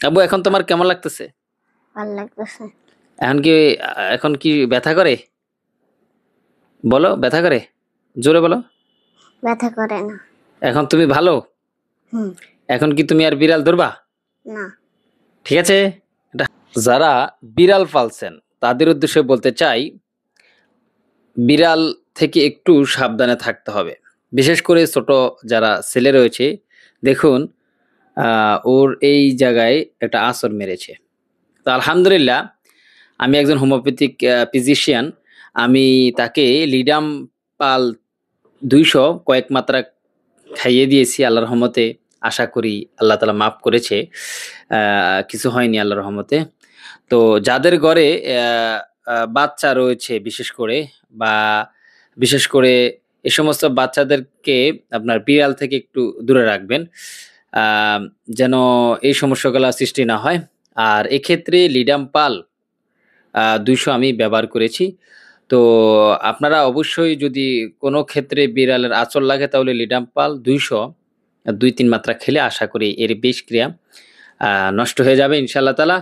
আব্বু এখন তোমার কেমন লাগতেছে? ভালো লাগতেছে। এখন কি এখন কি ব্যথা করে? বলো ব্যথা করে? জোরে বলো। ব্যথা করে না। এখন তুমি ভালো? হুম। এখন কি তুমি আর বিড়াল ধরবা? না। ঠিক আছে? যারা বিড়াল পালছেন তাদের উদ্দেশ্যে বলতে চাই, বিড়াল থেকে একটু সাবধানে থাকতে হবে। বিশেষ করে ছোট যারা ছেলে রয়েছে, দেখুন ওর এই জায়গায় একটা আঁচড় মেরেছে। তো আলহামদুলিল্লাহ আমি একজন হোমিওপ্যাথিক ফিজিশিয়ান। আমি তাকে লিডাম পাল ২০০ কয়েক মাত্রা খাইয়ে দিয়েছি আল্লাহর রহমতে। আশা করি আল্লাহ তাআলা মাফ করেছে। কিছু হয়নি আল্লাহর রহমতে। তো যাদের ঘরে বাচ্চা রয়েছে বিশেষ করে, বা বিশেষ করে এ সমস্ত বাচ্চাদেরকে আপনার বিড়াল থেকে একটু দূরে রাখবেন। যেন এই সমস্যাগুলা সৃষ্টি না হয়। আর এক্ষেত্রে লিডাম পাল ২০০ আমি ব্যবহার করেছি। তো আপনারা অবশ্যই যদি কোনো ক্ষেত্রে বিড়ালের আঁচড় লাগে তাহলে লিডাম পাল ২০০ ২-৩ মাত্রা খেলে আশা করি এর বিষক্রিয়া নষ্ট হয়ে যাবে ইনশাআল্লাহ তাআলা।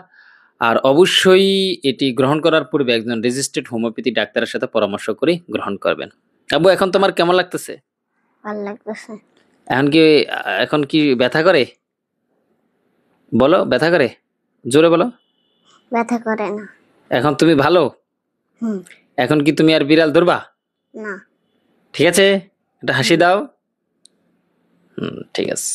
আর অবশ্যই এটি গ্রহণ করার পূর্বে একজন রেজিস্টার্ড হোমিওপ্যাথি ডাক্তারের সাথে পরামর্শ করে গ্রহণ করবেন। আব্বু এখন তোমার কেমন লাগতেছে? ভালো লাগতেছে। এখন কি ব্যথা করে? বলো ব্যথা করে? জোরে বলো। ব্যথা করে না। এখন তুমি ভালো? হুম। এখন কি তুমি আর বিড়াল ধরবা? না। ঠিক আছে? একটা হাসি হুম। দাও। ঠিক আছে।